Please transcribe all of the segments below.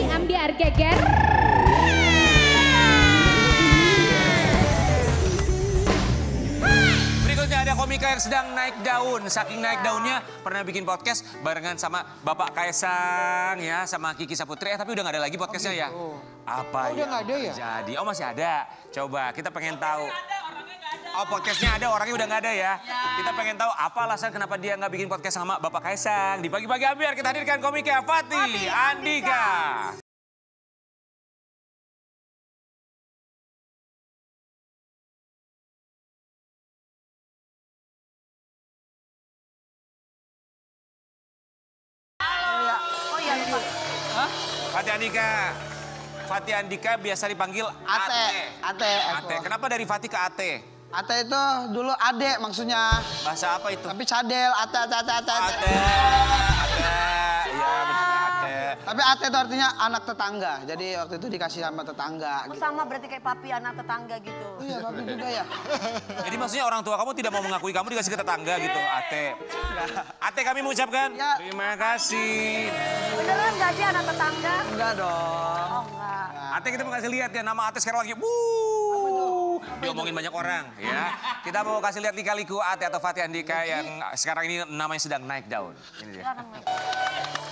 lagi ambiar geger. Berikutnya ada komika yang sedang naik daun. Saking naik daunnya pernah bikin podcast barengan sama Bapak Kaisang ya, sama Kiki Saputri. Tapi udah gak ada lagi podcastnya ya? Apa udah nggak ada ya? Jadi, oh masih ada. Coba kita pengen tahu. Oh podcastnya ada, orangnya udah nggak ada ya. Kita pengen tahu apa alasan kenapa dia nggak bikin podcast sama Bapak Kaisang. Di pagi-pagi ambiar kita hadirkan komika Fatih Andika. Fatih Andika. Fatih Andika biasa dipanggil Ate. Ate. Kenapa dari Fatih ke Ate? Ate itu dulu adek maksudnya. Bahasa apa itu? Tapi cadel, ate. Ate. Iya, betul Ate. Tapi ate itu artinya anak tetangga. Jadi waktu itu dikasih sama tetangga. Oh, Gitu. sama berarti kayak papi anak tetangga gitu. Iya, papi juga ya. Jadi maksudnya orang tua kamu tidak mau mengakui kamu dikasih ke tetangga gitu, Ate. Ate kami mengucapkan Ya. terima kasih. Beneran gak sih anak tetangga? Enggak dong. Oh enggak. Ate kita mau kasih lihat ya nama Ate sekarang lagi. Diomongin banyak orang ya. Kita mau kasih lihat lika-liku Ate atau Fatih Andika yang sekarang ini namanya sedang naik daun. Ini dia.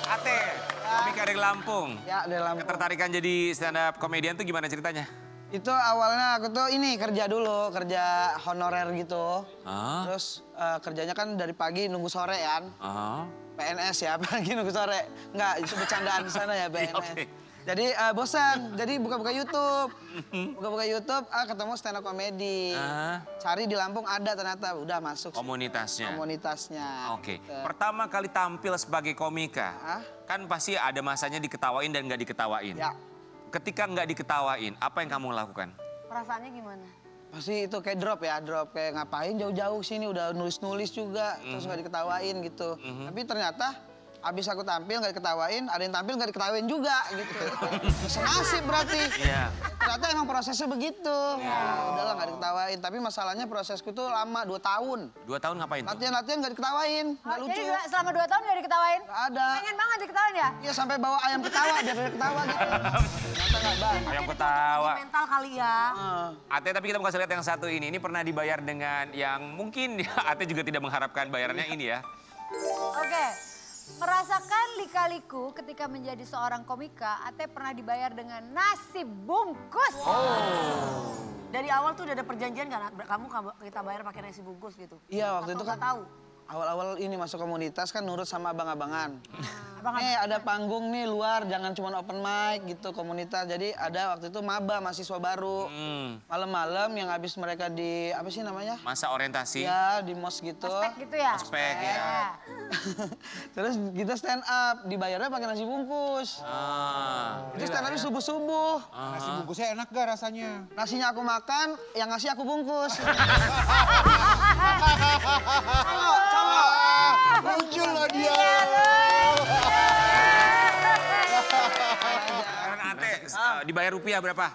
Ate, komika dari Lampung. Ya, dari Lampung. Ketertarikan jadi stand up komedian tuh gimana ceritanya? Itu awalnya aku tuh ini kerja dulu, kerja honorer gitu. Ah. Terus kerjanya kan dari pagi nunggu sore kan. Ah. PNS ya, pagi nunggu sore. Enggak, itu bercandaan di sana ya PNS. Oke. Jadi bosan, jadi buka-buka YouTube. Buka-buka YouTube, ketemu stand up komedi. Ah. Cari di Lampung ada ternyata, udah masuk. Komunitasnya. Komunitasnya. Oke, Gitu. pertama kali tampil sebagai komika, Hah? kan pasti ada masanya diketawain dan nggak diketawain. Ya, Ketika nggak diketawain, apa yang kamu lakukan? Perasaannya gimana? pasti itu kayak drop ya, drop. Kayak ngapain jauh-jauh sini, udah nulis-nulis juga, terus nggak diketawain gitu. Tapi ternyata abis aku tampil nggak diketawain, ada yang tampil nggak diketawain juga gitu. Senasib berarti. Iya. Ternyata emang prosesnya begitu. Udahlah nggak diketawain. Tapi masalahnya prosesku tuh lama, 2 tahun. 2 tahun ngapain tuh? Latihan-latihan nggak diketawain, nggak Oh, lucu. jadi selama 2 tahun gak diketawain? Nggak ada. Pengen banget diketawain ya? Iya sampai bawa ayam ketawa biar dia ketawa gitu. Ternyata nggak bang. Ayam ketawa. Di mental kali ya. Ate, tapi kita mau kasih lihat yang satu ini. Ini pernah dibayar dengan yang mungkin Ate juga tidak mengharapkan bayarannya ini ya. Oke. Merasakan lika-liku ketika menjadi seorang komika, Ate pernah dibayar dengan nasi bungkus. Dari awal tuh udah ada perjanjian kan, kamu kita bayar pakai nasi bungkus gitu. Iya waktu Atau itu kan nggak tahu. awal-awal ini masuk komunitas kan nurut sama abang-abangan. Abang Ada panggung nih luar, jangan cuma open mic gitu komunitas. Jadi ada waktu itu maba mahasiswa baru. Malam-malam yang habis mereka di apa sih namanya? Masa orientasi, Ya di mos gitu. Ospek gitu ya? ospek ya. Terus kita stand up, dibayarnya pakai nasi bungkus. Itu stand upnya subuh-subuh. Nasi bungkusnya enak gak rasanya? Nasinya aku makan, yang ngasih aku bungkus. Muncul loh dia. Sekarang Ate dibayar rupiah berapa?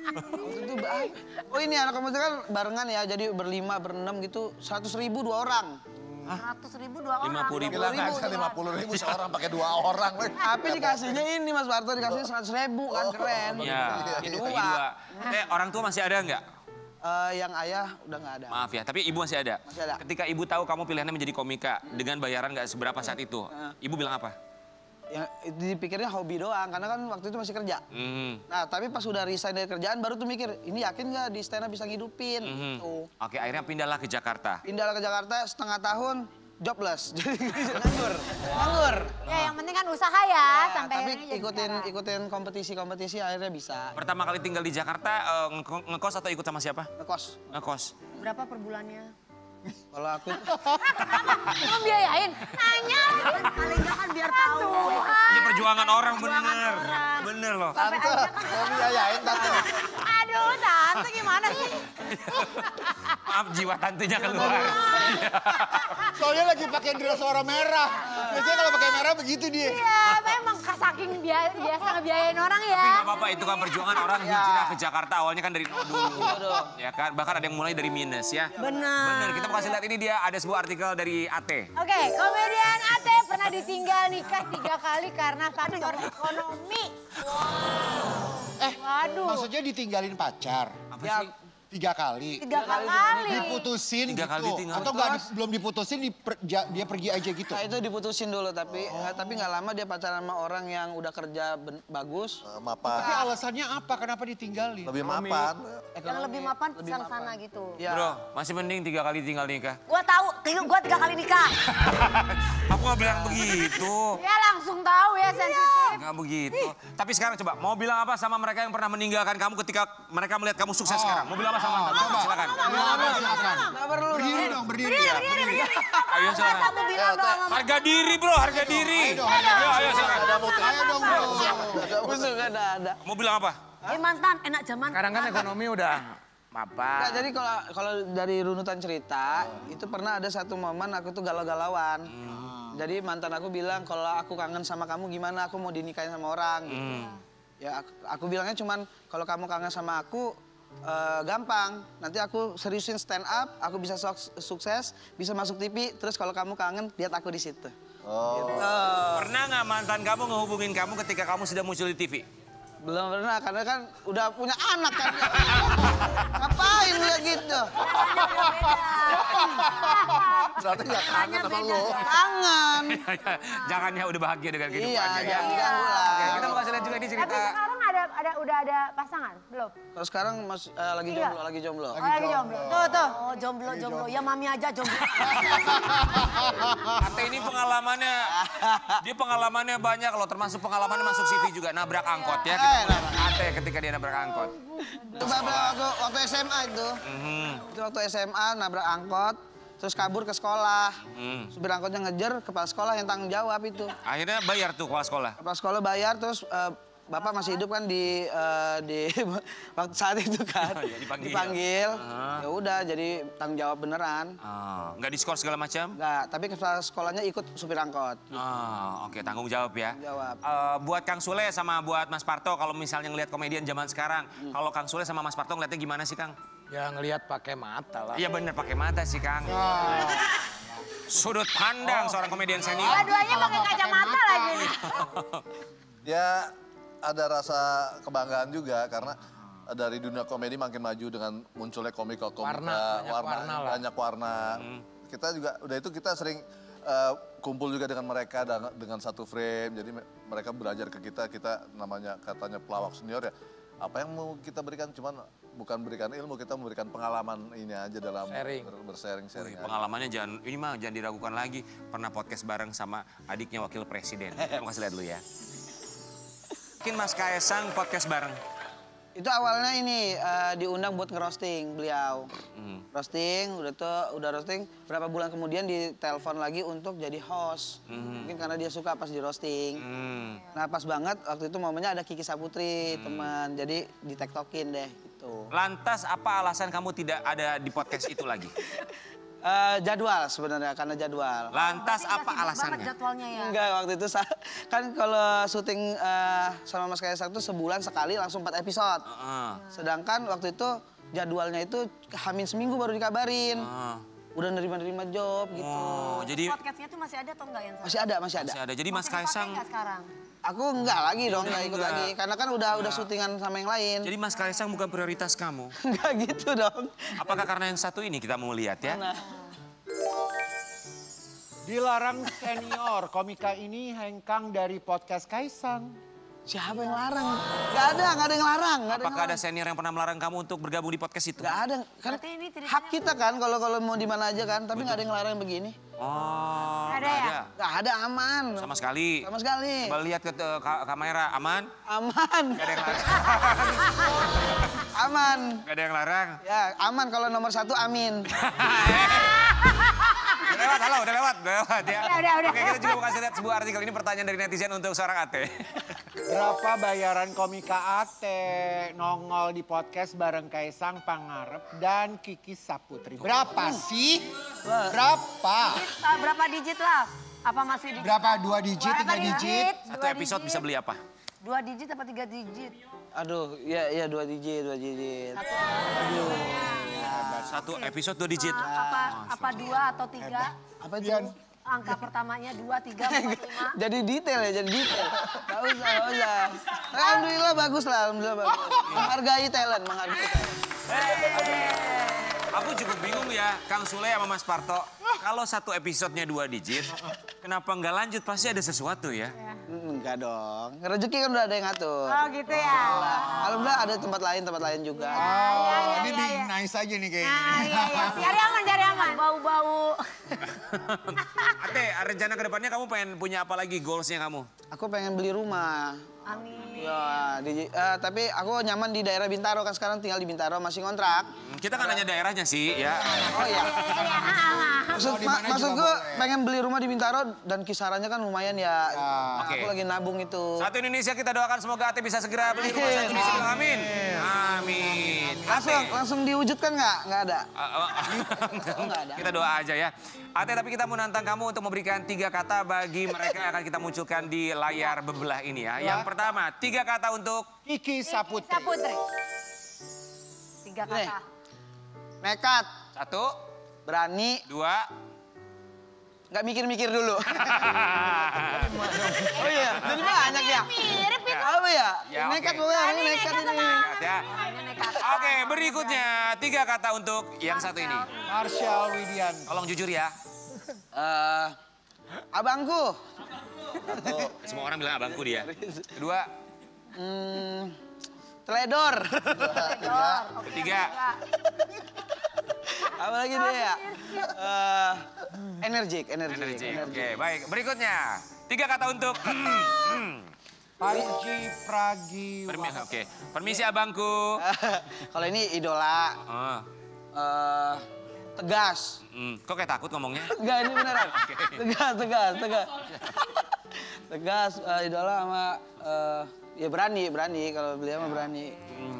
Waktu itu oh ini anak komunitas kan barengan ya, jadi berlima, berenam gitu, 100.000 2 orang. 100.000 2 orang. 50.000. Gila nggak bisa 50.000 seorang pakai 2 orang. Tapi dikasihnya ini Mas Barto, dikasihnya 100.000 kan keren. Iya, Bagi bagi dua. dua. Orang tua masih ada nggak? Yang ayah udah nggak ada. Maaf ya, tapi ibu masih ada. Masih ada. Ketika ibu tahu kamu pilihannya menjadi komika dengan bayaran nggak seberapa saat itu, ibu bilang apa? Yang dipikirnya hobi doang, karena kan waktu itu masih kerja. Hmm. Nah, tapi pas udah resign dari kerjaan baru tuh mikir, ini yakin nggak di stand up bisa ngidupin? Tuh. Oke, akhirnya pindahlah ke Jakarta. Pindah ke Jakarta setengah tahun, jobless. Jadi nganggur. Nganggur. Ya yang penting kan usaha ya. Sampai Tapi akhirnya jadi sekarang. ikutin kompetisi-kompetisi akhirnya bisa. Pertama kali tinggal di Jakarta, ngekos atau ikut sama siapa? Ngekos. Ngekos. Berapa per bulannya? Kalau aku Kamu biayain? Nanya. Paling nggak kan biar tahu. Ini perjuangan orang bener. Bener loh. Tante, mau biayain tante. Aduh, tante gimana sih? Maaf, jiwa tantenya keluar. Soalnya lagi pakai dress warna merah. Biasanya kalau pakai merah begitu dia. Iya, memang saking biasa ngebiayain orang ya. Tapi nggak apa-apa, itu kan perjuangan orang hijrah ke Jakarta awalnya kan dari nol dulu. Ya kan, bahkan ada yang mulai dari minus ya. Benar. Kita mau kasih lihat ini dia ada sebuah artikel dari AT. Oke, komedian Ate pernah ditinggal nikah 3 kali karena faktor ekonomi. Waduh. Maksudnya ditinggalin pacar? Apa Ya, sih? 3 kali. 3 kali. Diputusin 3 kali gitu. ditinggal. Atau belum diputusin dia pergi aja gitu? Nah, itu diputusin dulu tapi nggak lama dia pacaran sama orang yang udah kerja bagus. Mapan. Tapi alasannya apa? Kenapa ditinggalin? Lebih mapan. Yang lebih mapan sana gitu. Ya. Bro, masih mending 3 kali tinggal nikah. Gua tahu, gua 3 kali nikah. Aku nggak bilang begitu. Ya langsung tahu ya sensitif. Nggak begitu. Tapi sekarang coba, mau bilang apa sama mereka yang pernah meninggalkan kamu ketika mereka melihat kamu sukses sekarang? Mau bilang apa sama mereka? Coba. Silakan. Silakan. Nggak perlu. Berdiri dong, berdiri. Ayo silakan. Kamu bilang dong. Harga diri bro, harga diri. Ayo dong, Ayo silakan. Ayo dong, bro. Musuh nggak ada. Mau bilang apa? Mantan, enak zaman. Sekarang kan ekonomi udah Nggak, mapan. jadi kalau dari runutan cerita, itu pernah ada satu momen aku tuh galau-galauan. Jadi mantan aku bilang kalau aku kangen sama kamu gimana, aku mau dinikahin sama orang. Gitu. Ya aku bilangnya cuman kalau kamu kangen sama aku gampang. Nanti aku seriusin stand up, aku bisa sukses, bisa masuk TV. Terus kalau kamu kangen, lihat aku di situ. Gitu. Pernah nggak mantan kamu ngehubungin kamu ketika kamu sudah muncul di TV? Belum pernah, karena kan udah punya anak kan. Ngapain lihat gitu? Berarti nggak kangen sama lo. Kangen. Jangan ya udah bahagia dengan kehidupannya Iya, ya. jangan ganggu lah. Oke, kita mau kasih lihat juga ini Tapi cerita. sekarang udah ada pasangan? Belum? Kalau sekarang masih lagi Iya. jomblo, lagi jomblo. Lagi jomblo. Tuh. Oh, jomblo. Ya mami aja jomblo. Ate ini pengalamannya banyak loh, termasuk pengalamannya masuk CV juga, nabrak angkot ya. Kita mau lihat Ate ketika dia nabrak angkot. Itu waktu SMA itu. Itu waktu SMA nabrak angkot, terus kabur ke sekolah. Supir angkotnya ngejar, kepala sekolah yang tanggung jawab itu. Akhirnya bayar tuh kepala sekolah. Kepala sekolah bayar, terus bapak masih hidup kan di waktu saat itu kan. Ya, dipanggil. Dipanggil. Ya udah, jadi tanggung jawab beneran. Nggak diskor segala macam? Enggak, tapi kepala sekolahnya ikut supir angkot. Oke, tanggung jawab ya. Tanggung jawab. Buat Kang Sule sama buat Mas Parto, kalau misalnya ngelihat komedian zaman sekarang, kalau Kang Sule sama Mas Parto ngeliatnya gimana sih Kang? Ya ngelihat pakai mata lah. Iya bener, pakai mata sih Kang. Sudut pandang seorang komedian senior. Dua-duanya pakai kacamata lagi nih. Ya ada rasa kebanggaan juga karena dari dunia komedi makin maju dengan munculnya komika-komika. Banyak warna. Kita juga, udah itu kita sering kumpul juga dengan mereka dengan satu frame. Jadi mereka belajar ke kita namanya katanya pelawak senior ya. Apa yang mau kita berikan cuman bukan berikan ilmu, kita memberikan pengalaman ini aja dalam bersharing-sharing. Pengalamannya jangan diragukan lagi. Pernah podcast bareng sama adiknya wakil presiden. Kita mau kasih lihat dulu ya. Mungkin Mas Kaesang podcast bareng. Itu awalnya ini diundang buat ngerosting beliau. Roasting, udah roasting. Berapa bulan kemudian ditelepon lagi untuk jadi host. Mungkin karena dia suka pas di roasting. Nah pas banget waktu itu momennya ada Kiki Saputri teman. Jadi di-tektokin deh gitu. Lantas apa alasan kamu tidak ada di podcast itu lagi? Jadwal sebenarnya, karena jadwal. Lantas apa Banget alasannya? jadwalnya ya. Enggak, waktu itu kan kalau syuting sama Mas Kaesang tuh sebulan sekali langsung 4 episode. Sedangkan waktu itu jadwalnya itu hamin seminggu baru dikabarin. Udah nerima job gitu. Oh, jadi Podcastnya tuh masih ada atau enggak yang Masih ada. masih ada. Jadi Mas Masih dipakai Kaesang, nggak sekarang? Aku enggak lagi dong, enggak ikut enggak. lagi. Karena kan udah syutingan sama yang lain. jadi Mas Kaesang bukan prioritas kamu. Enggak gitu dong. Apakah karena yang satu ini kita mau lihat ya? Nah, Dilarang senior, komika ini hengkang dari podcast Kaesang. siapa yang larang? Enggak ada yang larang. Nggak Apakah ada yang larang. senior yang pernah melarang kamu untuk bergabung di podcast itu? Nggak ada. Kan Berarti ini ceritanya- hak kita kan kalau mau di mana aja kan. Tapi nggak ada yang larang begini. Oh, Ada nggak ya? Nggak ada, aman. Sama sekali. Sama sekali. Coba lihat ke kamera, aman? Aman. Gak ada yang larang. Aman. Gak ada yang larang. Ya, aman kalau nomor 1 Amin. Udah lewat, halo, udah lewat ya. Udah. Oke, kita juga mau kasih lihat sebuah artikel ini, pertanyaan dari netizen untuk seorang Ate. Berapa bayaran komika Ate nongol di podcast bareng Kaesang Pangarep dan Kiki Saputri? Berapa sih? Berapa? Berapa digit lah? Apa masih di... Berapa? 2 digit, 3 digit? Satu episode bisa beli apa? 2 digit apa 3 digit? Aduh, ya 2 digit, 2 digit. Satu episode 2 digit. Apa 2 atau 3? Apa itu? Angka pertamanya 2, 3, 4, 5. Jadi detail ya, jadi detail. Gak usah. Alhamdulillah bagus lah, alhamdulillah bagus. Menghargai talent. Aku cukup bingung ya, Kang Sule sama Mas Parto. Kalau satu episodenya 2 digit, kenapa nggak lanjut? Pasti ada sesuatu ya. Enggak dong. Rezeki kan udah ada yang ngatur. Oh gitu ya. Alhamdulillah ada tempat lain juga. Ini being nice aja nih kayaknya. Iya. Cari aman. Bau-bau. Ate, rencana ke depannya kamu pengen punya apa lagi goalsnya kamu? Aku pengen beli rumah. Amin. Ya, tapi aku nyaman di daerah Bintaro kan sekarang tinggal di Bintaro masih ngontrak. Kita kan nanya daerahnya sih ya. Oh iya. Maksudku pengen beli rumah di Bintaro dan kisarannya kan lumayan ya. Oke. Aku lagi nabung itu. Satu Indonesia kita doakan semoga Ate bisa segera beli rumah satu Indonesia. Amin. Amin. Langsung diwujudkan nggak? Nggak ada. Nggak ada. Kita doa aja ya. Ate, tapi kita mau nantang kamu untuk memberikan 3 kata bagi mereka yang akan kita munculkan di layar bebelah ini ya. Yang pertama, 3 kata untuk Kiki Saputri. 3 kata. Nekat. 1, Berani. 2, Nggak mikir-mikir dulu. Oh iya, jadi banyak ya? Mirip itu. Apa ya? Ya, Nekat oke. pokoknya, nekat ini. ya. Oke, berikutnya 3 kata untuk yang satu ini. Marshall Widian. Tolong jujur ya. Abangku. Semua orang bilang abangku dia. 2, Teledor. 3. Apa lagi dia ya? Energik. Oke, baik. Berikutnya 3 kata untuk Panji Pragiwaksono. Oke. Permisi abangku. Kalau ini idola. Oh. Tegas. Kok kayak takut ngomongnya? Enggak, ini beneran. Tegas. Tegas, idola sama ya berani kalau beliau mah berani.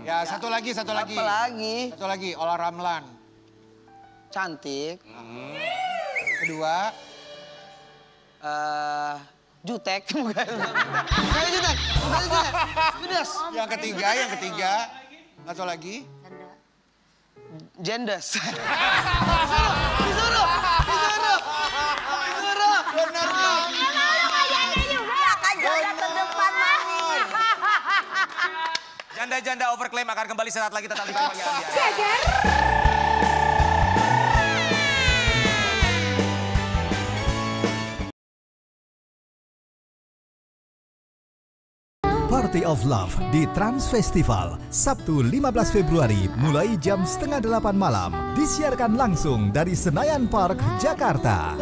Ya, satu lagi. Apa lagi? Satu lagi, Ola Ramlan. Cantik. Kedua, jutek. Bukan jutek. Pedas. yang ketiga. Satu lagi. Jendes. Disuruh. Benar dong. Janda-janda overclaim akan kembali saat lagi tetap di kebahagiaan dia. Party of Love di Trans Festival, Sabtu 15 Februari mulai jam 7:30 malam. Disiarkan langsung dari Senayan Park, Jakarta.